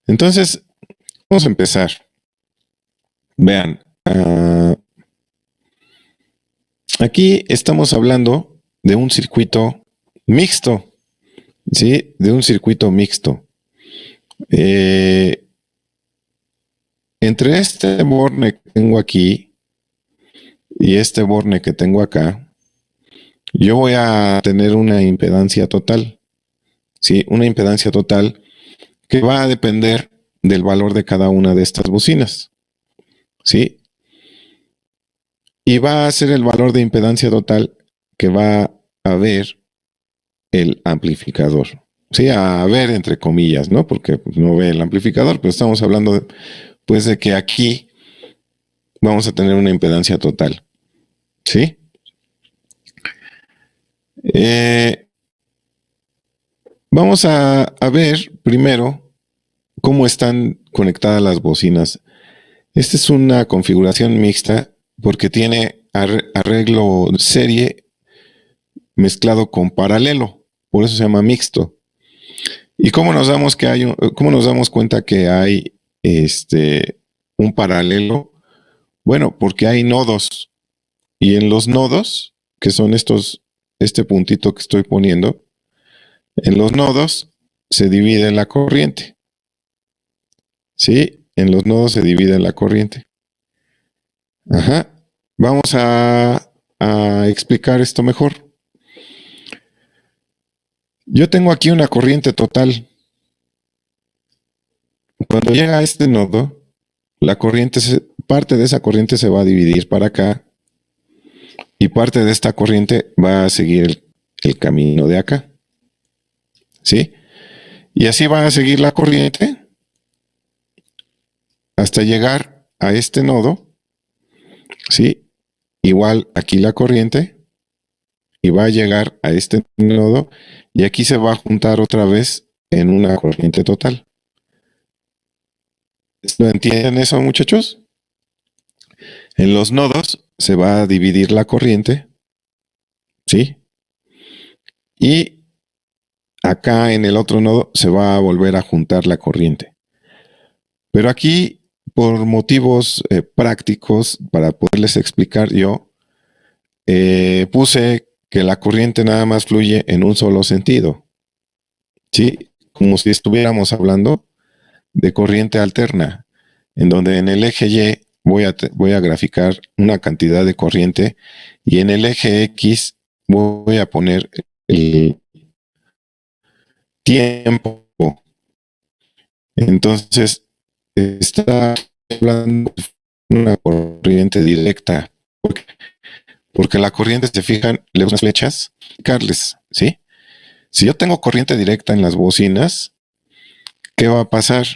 Entonces, vamos a empezar. Vean, aquí estamos hablando de un circuito mixto, ¿sí? De un circuito mixto. Entre este borne que tengo aquí y este borne que tengo acá, yo voy a tener una impedancia total, ¿sí? Una impedancia total que va a depender del valor de cada una de estas bocinas, ¿sí? Y va a ser el valor de impedancia total que va a ver el amplificador. Sí, a ver entre comillas, ¿no? Porque no ve el amplificador, pero estamos hablando de, pues de que aquí vamos a tener una impedancia total, ¿sí? Eh, Vamos a ver primero cómo están conectadas las bocinas. Esta es una configuración mixta porque tiene arreglo serie mezclado con paralelo, por eso se llama mixto. ¿Y cómo nos damos que hay cómo nos damos cuenta que hay un paralelo? Bueno, porque hay nodos y en los nodos, que son este puntito que estoy poniendo, en los nodos se divide la corriente. ¿Sí? En los nodos se divide la corriente. Ajá. Vamos a explicar esto mejor. Yo tengo aquí una corriente total. Cuando llega a este nodo, parte de esa corriente se va a dividir para acá y parte de esta corriente va a seguir el camino de acá. ¿Sí? Y así va a seguir la corriente hasta llegar a este nodo. ¿Sí? Igual aquí la corriente y va a llegar a este nodo y aquí se va a juntar otra vez en una corriente total. ¿Lo entienden eso, muchachos? En los nodos se va a dividir la corriente, ¿sí? Y acá en el otro nodo se va a volver a juntar la corriente. Pero aquí, por motivos prácticos, para poderles explicar yo, puse que la corriente nada más fluye en un solo sentido, ¿sí? Como si estuviéramos hablando de corriente alterna, en donde en el eje Y voy a graficar una cantidad de corriente y en el eje X voy a poner el tiempo. Entonces, está hablando de una corriente directa, porque la corriente, se fijan, le unas flechas, Carles, ¿sí? Si yo tengo corriente directa en las bocinas, ¿qué va a pasar?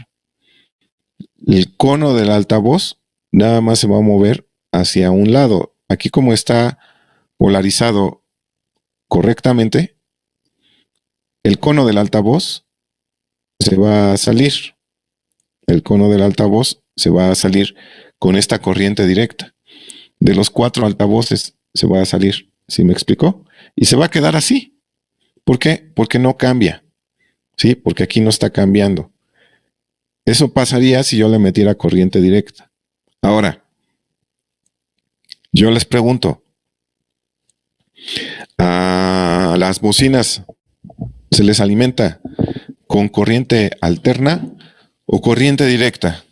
El cono del altavoz nada más se va a mover hacia un lado. Aquí como está polarizado correctamente, el cono del altavoz se va a salir. El cono del altavoz se va a salir con esta corriente directa. De los 4 altavoces se va a salir. ¿Sí me explicó? Y se va a quedar así. ¿Por qué? Porque no cambia. ¿Sí? Porque aquí no está cambiando. Eso pasaría si yo le metiera corriente directa. Ahora, yo les pregunto, ¿a las bocinas se les alimenta con corriente alterna o corriente directa?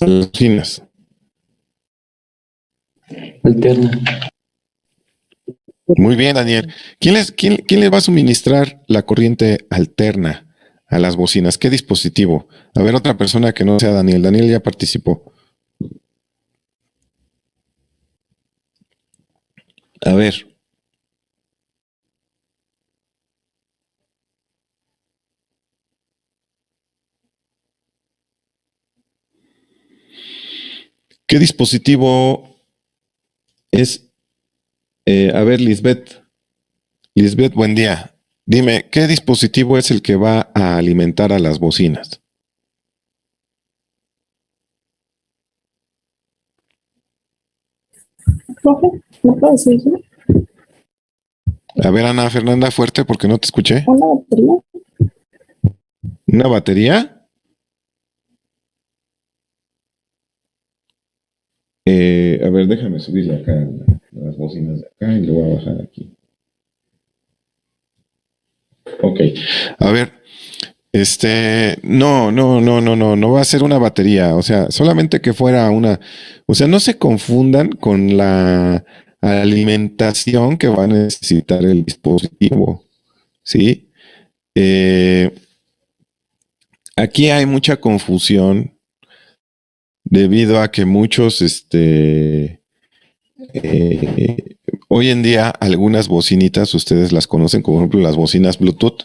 A las bocinas. Alterna. Muy bien, Daniel. ¿Quién les va a suministrar la corriente alterna a las bocinas? ¿Qué dispositivo? A ver, otra persona que no sea Daniel. Daniel ya participó. A ver. ¿Qué dispositivo es? A ver, Lisbeth. Lisbeth, buen día. Dime, ¿qué dispositivo es el que va a alimentar a las bocinas? Profe, ¿me puedo decir? A ver, Ana Fernanda, fuerte porque no te escuché. ¿Una batería? ¿Una batería? A ver, déjame subirle acá las bocinas de acá y le voy a bajar aquí. Ok. A ver, no va a ser una batería, o sea, solamente que fuera una, o sea, no se confundan con la alimentación que va a necesitar el dispositivo, ¿sí? Eh, Aquí hay mucha confusión debido a que muchos, hoy en día algunas bocinitas, ustedes las conocen, como por ejemplo las bocinas Bluetooth,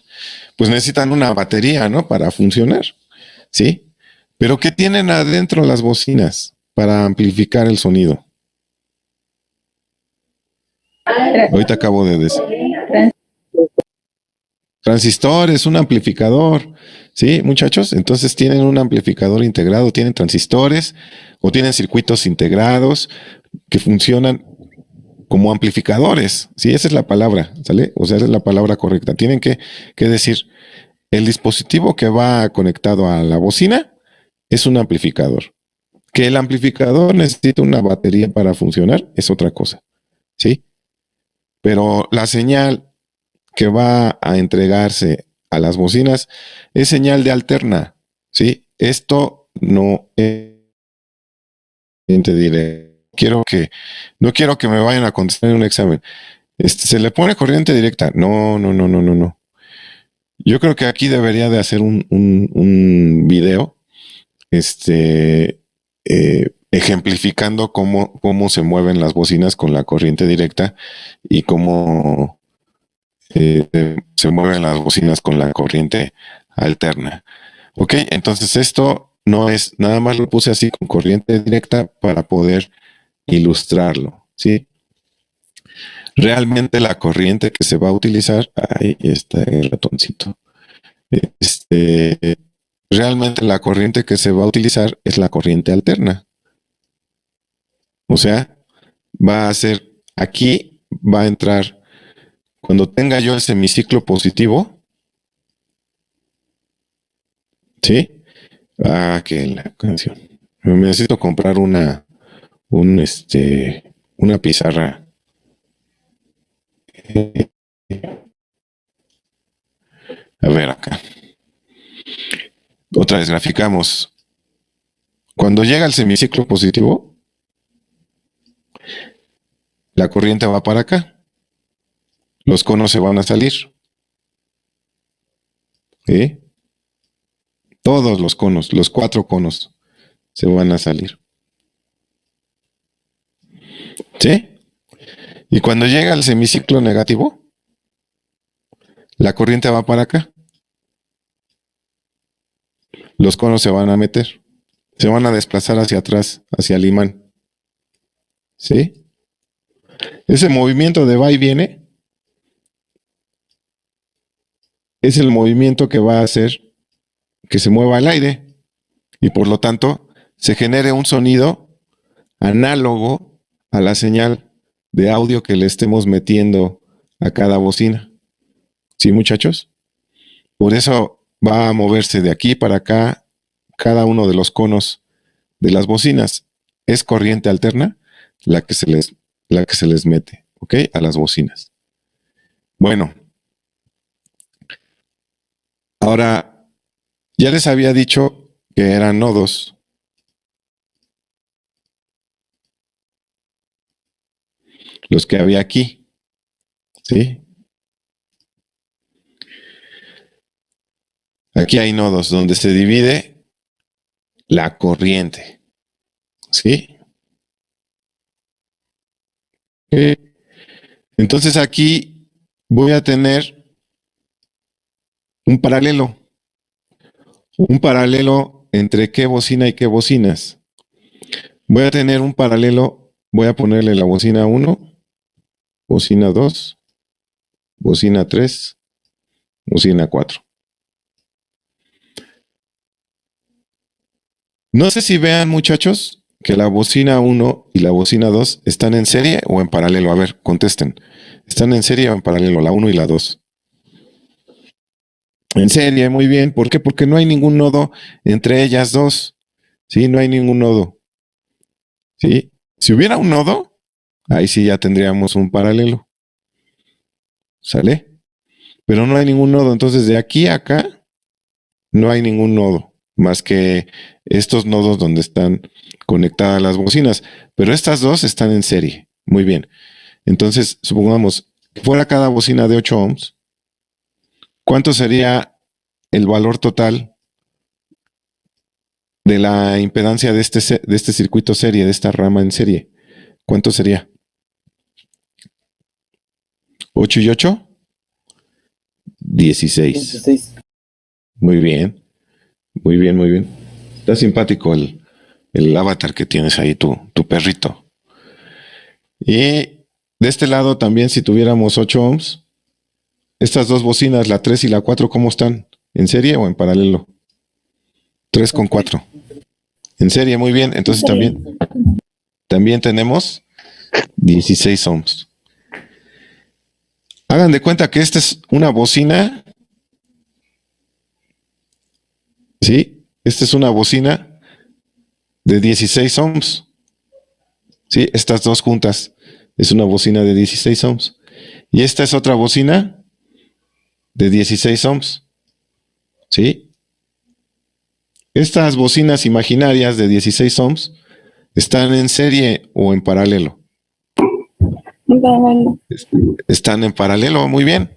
pues necesitan una batería, ¿no? Para funcionar, ¿sí? Pero ¿qué tienen adentro las bocinas para amplificar el sonido? Ahorita acabo de decir. Transistor es un amplificador, ¿sí, muchachos? Entonces tienen un amplificador integrado, tienen transistores o tienen circuitos integrados que funcionan como amplificadores, ¿sí? Esa es la palabra, ¿sale? O sea, esa es la palabra correcta. Tienen que decir, el dispositivo que va conectado a la bocina es un amplificador. Que el amplificador necesita una batería para funcionar es otra cosa, ¿sí? Pero la señal que va a entregarse a las bocinas es señal de alterna, ¿sí? Esto no es, te diré, no quiero que me vayan a contestar en un examen. Se le pone corriente directa. No. Yo creo que aquí debería de hacer un video, ejemplificando cómo se mueven las bocinas con la corriente directa y cómo se mueven las bocinas con la corriente alterna. Ok, entonces esto no es, nada más lo puse así con corriente directa para poder ilustrarlo, ¿sí? Realmente la corriente que se va a utilizar, ahí está el ratoncito. Este, Realmente la corriente que se va a utilizar es la corriente alterna. O sea, va a ser, aquí va a entrar, cuando tenga yo el semiciclo positivo, ¿sí? Ah, que la canción. Necesito comprar una pizarra. A ver acá. Otra vez graficamos. Cuando llega el semiciclo positivo, la corriente va para acá. Los conos se van a salir. ¿Sí? Todos los conos, los 4 conos, se van a salir. ¿Sí? Y cuando llega el semiciclo negativo, la corriente va para acá. Los conos se van a meter. Se van a desplazar hacia atrás, hacia el imán. ¿Sí? Ese movimiento de va y viene es el movimiento que va a hacer que se mueva el aire y por lo tanto se genere un sonido análogo a la señal de audio que le estemos metiendo a cada bocina. ¿Sí, muchachos? Por eso va a moverse de aquí para acá cada uno de los conos de las bocinas. Es corriente alterna la que la que se les mete, ¿ok? A las bocinas. Bueno, ahora ya les había dicho que eran nodos. Los que había aquí, ¿sí? Aquí hay nodos donde se divide la corriente, ¿sí? Entonces aquí voy a tener un paralelo. Un paralelo entre qué bocina y qué bocinas. Voy a tener un paralelo, voy a ponerle la bocina 1, bocina 2, bocina 3, bocina 4. No sé si vean, muchachos, que la bocina 1 y la bocina 2 están en serie o en paralelo. A ver, contesten. ¿Están en serie o en paralelo la 1 y la 2? En serie, muy bien. ¿Por qué? Porque no hay ningún nodo entre ellas dos. Sí, no hay ningún nodo. Sí. Si hubiera un nodo, ahí sí ya tendríamos un paralelo. ¿Sale? Pero no hay ningún nodo. Entonces, de aquí a acá, no hay ningún nodo. Más que estos nodos donde están conectadas las bocinas. Pero estas dos están en serie. Muy bien. Entonces, supongamos que fuera cada bocina de 8 ohms. ¿Cuánto sería el valor total de la impedancia de este circuito serie, de esta rama en serie? ¿Cuánto sería? ¿8 y 8? 16. 16. Muy bien, muy bien, muy bien. Está simpático el avatar que tienes ahí, tu perrito. Y de este lado también, si tuviéramos 8 ohms, estas dos bocinas, la 3 y la 4, ¿cómo están? ¿En serie o en paralelo? 3 con 4. En serie, muy bien. Entonces también tenemos 16 ohms. Hagan de cuenta que esta es una bocina. Sí, esta es una bocina de 16 ohms. Sí, estas dos juntas es una bocina de 16 ohms. Y esta es otra bocina de 16 ohms. Sí. Estas bocinas imaginarias de 16 ohms están en serie o en paralelo. Bueno, Están en paralelo, muy bien.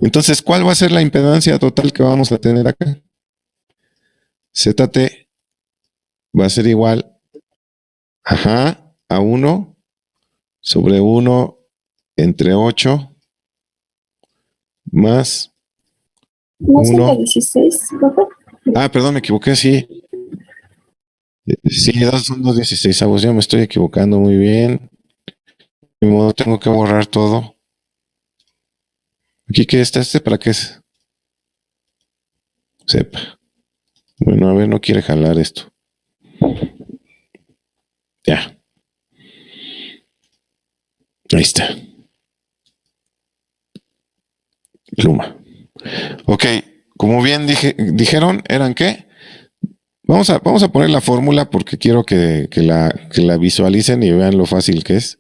Entonces, ¿cuál va a ser la impedancia total que vamos a tener acá? ZT va a ser igual, a 1 sobre 1 entre 8 más no son 1. 16, profe. Perdón, me equivoqué, sí. Sí, son 2 16 avos, ya me estoy equivocando muy bien. De modo, tengo que borrar todo. ¿Aquí qué está este? ¿Para qué es? Sepa. Bueno, a ver, no quiere jalar esto. Ya. Ahí está. Pluma. Ok, como bien dijeron, ¿eran qué? Vamos a poner la fórmula porque quiero que la visualicen y vean lo fácil que es.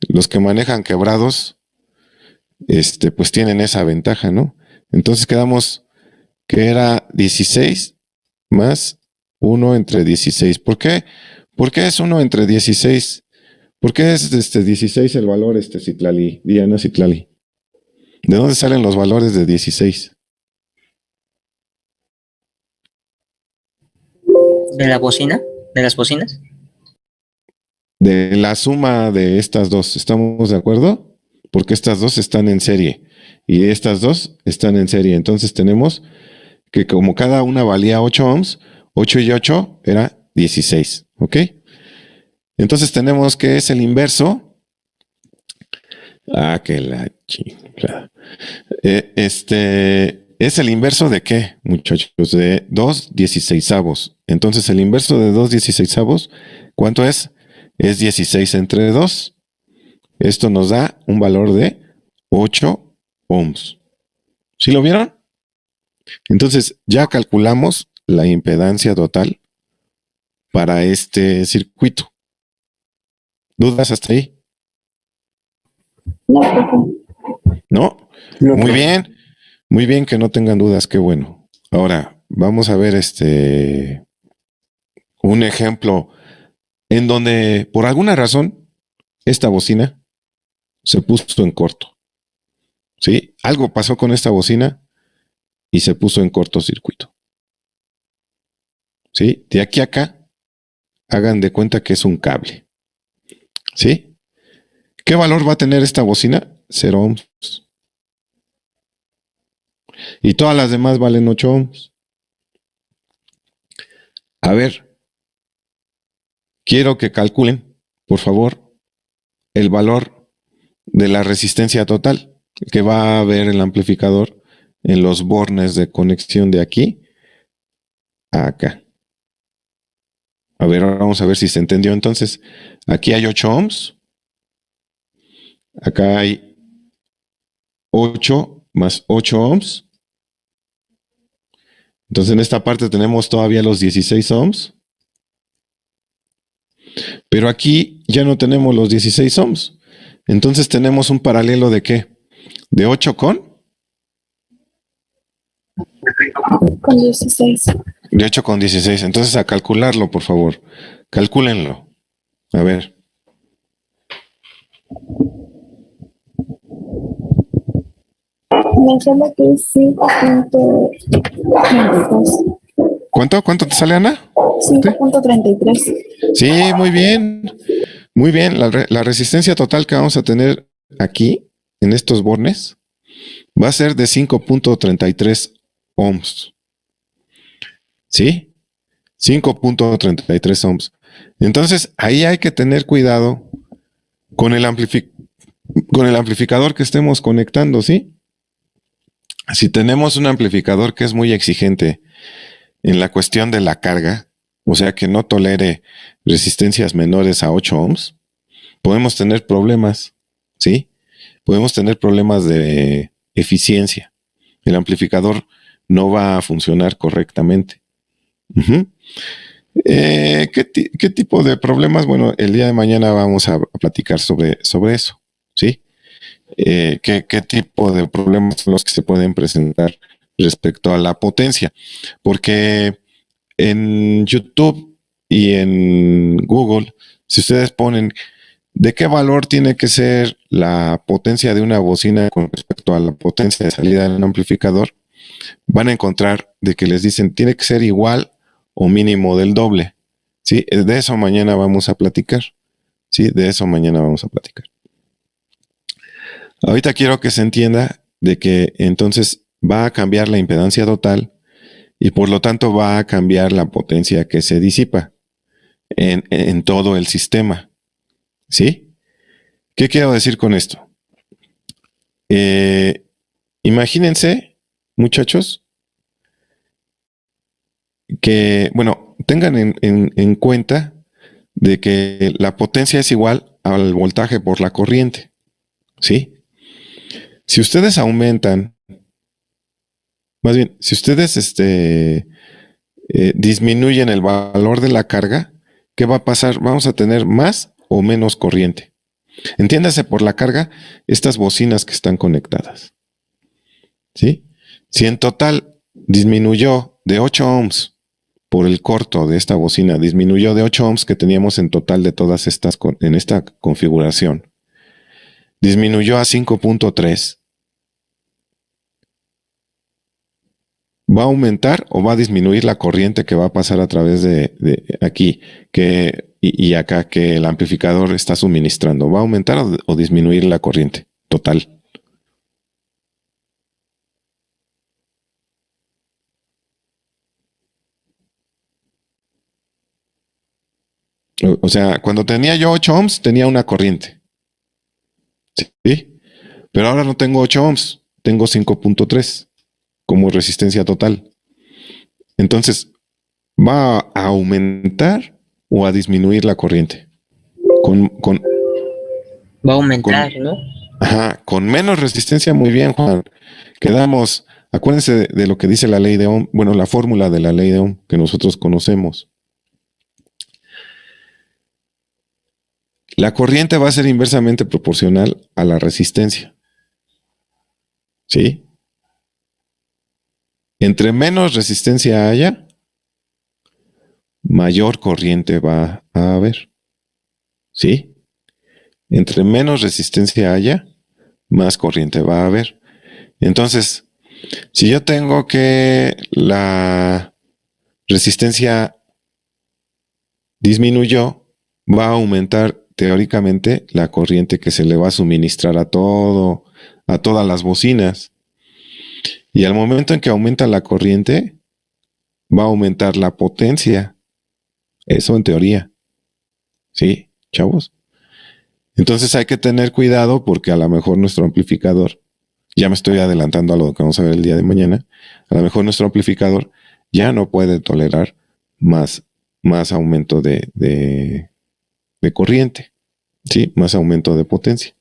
Los que manejan quebrados, pues tienen esa ventaja, ¿no? Entonces quedamos que era 16 más 1 entre 16. ¿Por qué? ¿Por qué es 1 entre 16? ¿Por qué es 16 el valor, Citlali, Diana Citlali? ¿De dónde salen los valores de 16? ¿De la bocina? ¿De las bocinas? De la suma de estas dos, ¿estamos de acuerdo? Porque estas dos están en serie y estas dos están en serie. Entonces tenemos que como cada una valía 8 ohms, 8 y 8 era 16, ¿ok? Entonces tenemos que es el inverso. Que la chingada. ¿Es el inverso de qué, muchachos? De 2 16avos. Entonces el inverso de 2 16avos, ¿cuánto es? Es 16 entre 2. Esto nos da un valor de 8 ohms. ¿Sí lo vieron? Entonces ya calculamos la impedancia total para este circuito. ¿Dudas hasta ahí? No, profe. ¿No? No, Muy profe. bien. Muy bien que no tengan dudas, qué bueno. Ahora, vamos a ver un ejemplo en donde por alguna razón esta bocina se puso en corto. ¿Sí? Algo pasó con esta bocina y se puso en cortocircuito. ¿Sí? De aquí a acá, hagan de cuenta que es un cable. ¿Sí? ¿Qué valor va a tener esta bocina? 0 ohms. Y todas las demás valen 8 ohms. A ver, quiero que calculen, por favor, el valor de la resistencia total que va a haber el amplificador en los bornes de conexión de aquí a acá. A ver, vamos a ver si se entendió entonces. Aquí hay 8 ohms. Acá hay 8 más 8 ohms. Entonces en esta parte tenemos todavía los 16 ohms. Pero aquí ya no tenemos los 16 ohms. Entonces tenemos un paralelo de ¿qué? De 8 Con 16. de 8 con 16. Entonces a calcularlo, por favor. Calcúlenlo. A ver. Me sale que es 5.32. ¿Cuánto te sale, Ana? 5.33. Sí, muy bien. Muy bien. La resistencia total que vamos a tener aquí, en estos bornes, va a ser de 5.33 ohms. ¿Sí? 5.33 ohms. Entonces, ahí hay que tener cuidado con el amplificador que estemos conectando, ¿sí? Si tenemos un amplificador que es muy exigente en la cuestión de la carga, o sea que no tolere resistencias menores a 8 ohms, podemos tener problemas, ¿sí? Podemos tener problemas de eficiencia. El amplificador no va a funcionar correctamente. Uh-huh. ¿Qué tipo de problemas? Bueno, el día de mañana vamos a platicar sobre eso, ¿sí? ¿Qué tipo de problemas son los que se pueden presentar respecto a la potencia? Porque en YouTube y en Google, si ustedes ponen de qué valor tiene que ser la potencia de una bocina con respecto a la potencia de salida de un amplificador, van a encontrar de que les dicen tiene que ser igual o mínimo del doble. ¿Sí? De eso mañana vamos a platicar. ¿Sí? De eso mañana vamos a platicar. Ahorita quiero que se entienda de que entonces va a cambiar la impedancia total y por lo tanto va a cambiar la potencia que se disipa en todo el sistema. ¿Sí? ¿Qué quiero decir con esto? Imagínense, muchachos, que, bueno, tengan en cuenta de que la potencia es igual al voltaje por la corriente. ¿Sí? Si ustedes aumentan, más bien, si ustedes disminuyen el valor de la carga, ¿qué va a pasar? Vamos a tener más o menos corriente. Entiéndase por la carga estas bocinas que están conectadas. ¿Sí? Si en total disminuyó de 8 ohms por el corto de esta bocina, disminuyó de 8 ohms que teníamos en total de todas estas en esta configuración, disminuyó a 5.3, ¿va a aumentar o va a disminuir la corriente que va a pasar a través de aquí y acá que el amplificador está suministrando? ¿Va a aumentar o disminuir la corriente total? O sea, cuando tenía yo 8 ohms tenía una corriente. ¿Sí? Pero ahora no tengo 8 ohms, tengo 5.3 como resistencia total. Entonces, ¿va a aumentar o a disminuir la corriente? Va a aumentar, ¿no? Ajá, con menos resistencia, muy bien, Juan. Quedamos, acuérdense de lo que dice la ley de Ohm, bueno, la fórmula de la ley de Ohm que nosotros conocemos. La corriente va a ser inversamente proporcional a la resistencia. ¿Sí? Entre menos resistencia haya, mayor corriente va a haber. ¿Sí? Entre menos resistencia haya, más corriente va a haber. Entonces, si yo tengo que la resistencia disminuyó, va a aumentar teóricamente la corriente que se le va a suministrar a todas las bocinas. Y al momento en que aumenta la corriente, va a aumentar la potencia. Eso en teoría. ¿Sí, chavos? Entonces hay que tener cuidado porque a lo mejor nuestro amplificador, ya me estoy adelantando a lo que vamos a ver el día de mañana, a lo mejor nuestro amplificador ya no puede tolerar más aumento de corriente, ¿sí? Más aumento de potencia.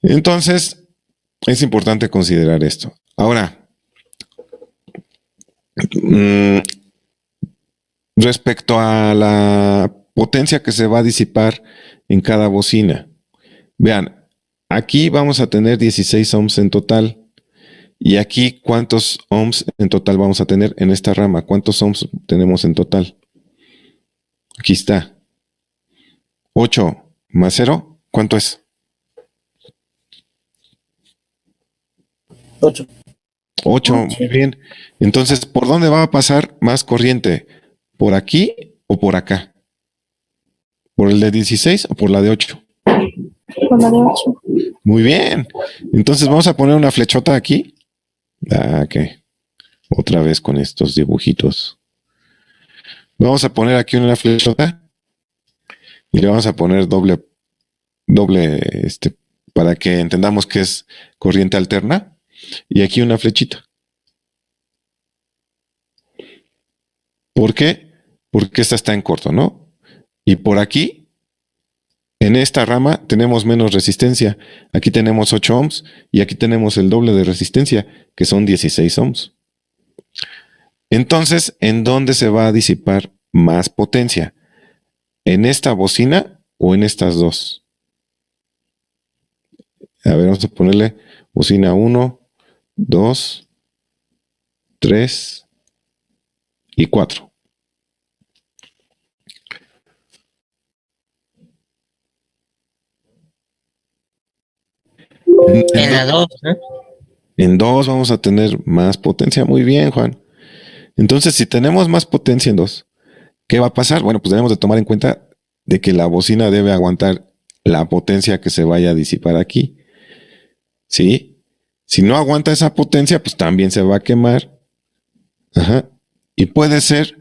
Entonces, es importante considerar esto. Ahora, Respecto a la potencia que se va a disipar en cada bocina. Vean, aquí vamos a tener 16 ohms en total. Y aquí, ¿cuántos ohms en total vamos a tener en esta rama? ¿Cuántos ohms tenemos en total? Aquí está. 8 más 0, ¿cuánto es? 8. 8, muy bien. Entonces, ¿por dónde va a pasar más corriente? ¿Por aquí o por acá? ¿Por el de 16 o por la de 8? Por la de 8. Muy bien. Entonces vamos a poner una flechota aquí. Ok. Otra vez con estos dibujitos. Vamos a poner aquí una flechota y le vamos a poner doble, para que entendamos que es corriente alterna. Y aquí una flechita. ¿Por qué? Porque esta está en corto, ¿no? Y por aquí, en esta rama, tenemos menos resistencia. Aquí tenemos 8 ohms y aquí tenemos el doble de resistencia, que son 16 ohms. Entonces, ¿en dónde se va a disipar más potencia? ¿En esta bocina o en estas dos? A ver, vamos a ponerle bocina 1, 2, 3 y 4. En la 2, ¿no? En 2 vamos a tener más potencia. Muy bien, Juan. Entonces, si tenemos más potencia en 2, ¿qué va a pasar? Bueno, pues debemos de tomar en cuenta de que la bocina debe aguantar la potencia que se vaya a disipar aquí. ¿Sí? Si no aguanta esa potencia, pues también se va a quemar. Ajá. Y puede ser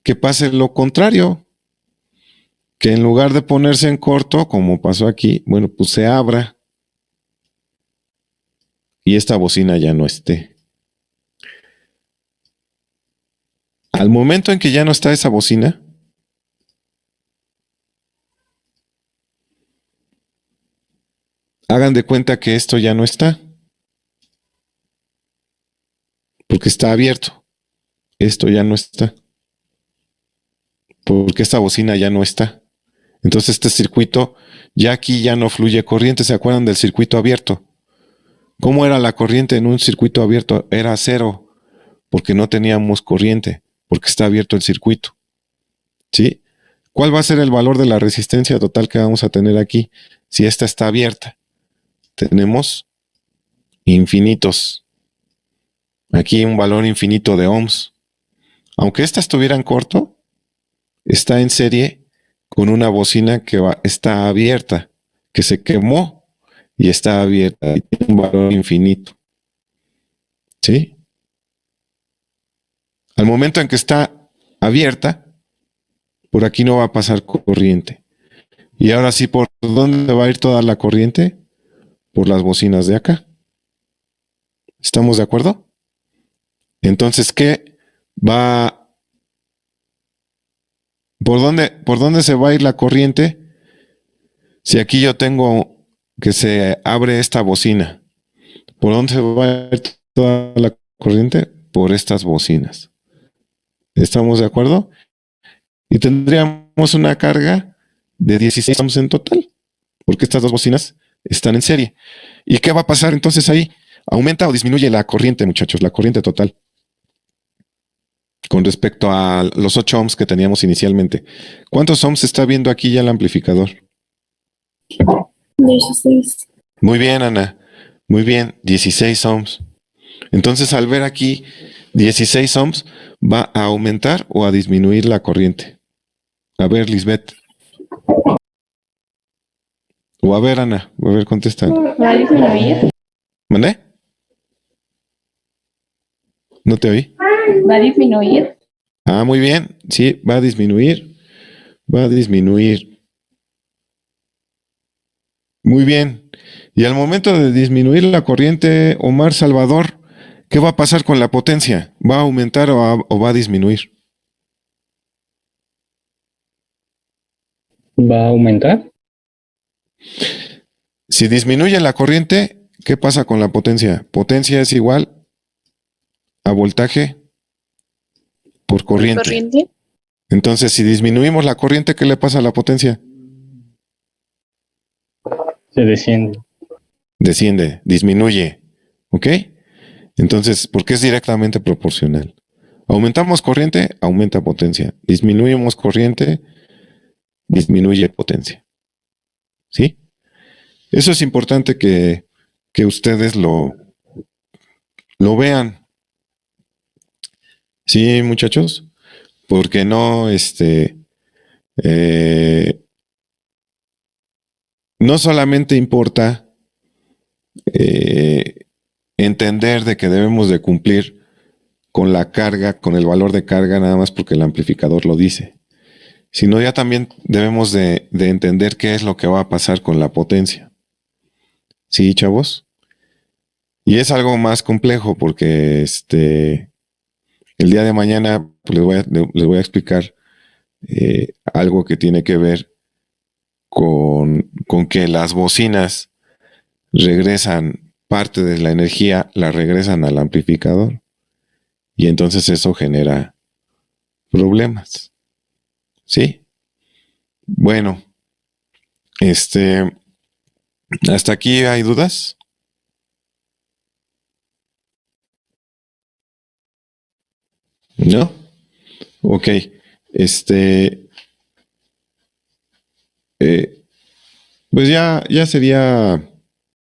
que pase lo contrario, que en lugar de ponerse en corto, como pasó aquí, bueno, pues se abra y esta bocina ya no esté. Al momento en que ya no está esa bocina, hagan de cuenta que esto ya no está, porque está abierto. Esto ya no está, porque esta bocina ya no está. Entonces este circuito, ya aquí ya no fluye corriente. ¿Se acuerdan del circuito abierto? ¿Cómo era la corriente en un circuito abierto? Era cero, porque no teníamos corriente, porque está abierto el circuito. ¿Sí? ¿Cuál va a ser el valor de la resistencia total que vamos a tener aquí si esta está abierta? Tenemos infinitos. Aquí un valor infinito de ohms. Aunque esta estuviera en corto, está en serie con una bocina que está abierta, que se quemó y está abierta y tiene un valor infinito. ¿Sí? Al momento en que está abierta, por aquí no va a pasar corriente. Y ahora sí, ¿por dónde va a ir toda la corriente? Por las bocinas de acá. ¿Estamos de acuerdo? Entonces, ¿qué va? ¿Por dónde se va a ir la corriente? Si aquí yo tengo que se abre esta bocina, ¿por dónde se va a ir toda la corriente? Por estas bocinas. ¿Estamos de acuerdo? Y tendríamos una carga de 16 ohms en total, porque estas dos bocinas están en serie. ¿Y qué va a pasar entonces ahí? ¿Aumenta o disminuye la corriente, muchachos? La corriente total. Con respecto a los 8 ohms que teníamos inicialmente. ¿Cuántos ohms está viendo aquí ya el amplificador? 16. Muy bien, Ana. Muy bien, 16 ohms. Entonces, al ver aquí 16 ohms, ¿va a aumentar o a disminuir la corriente? A ver, Lisbeth. O a ver, Ana. A ver, contestan. ¿Va a disminuir? ¿Mandé? ¿No te oí? ¿Va a disminuir? Ah, muy bien. Sí, va a disminuir. Va a disminuir. Muy bien. Y al momento de disminuir la corriente, Omar Salvador, ¿qué va a pasar con la potencia? ¿Va a aumentar o va a disminuir? ¿Va a aumentar? Si disminuye la corriente, ¿qué pasa con la potencia? Potencia es igual a voltaje Por corriente. Corriente. Entonces, si disminuimos la corriente, ¿qué le pasa a la potencia? Se desciende. Desciende, disminuye. ¿Ok? Entonces, porque es directamente proporcional. Aumentamos corriente, aumenta potencia. Disminuimos corriente, disminuye potencia. ¿Sí? Eso es importante que ustedes lo vean. ¿Sí, muchachos? Porque no, no solamente importa entender de que debemos de cumplir con la carga, con el valor de carga, nada más porque el amplificador lo dice, sino ya también debemos de entender qué es lo que va a pasar con la potencia. ¿Sí, chavos? Y es algo más complejo porque el día de mañana pues, les voy a explicar algo que tiene que ver con que las bocinas regresan parte de la energía, la regresan al amplificador. Y entonces eso genera problemas. ¿Sí? Bueno, ¿hasta aquí hay dudas? ¿No? Ok. Pues ya sería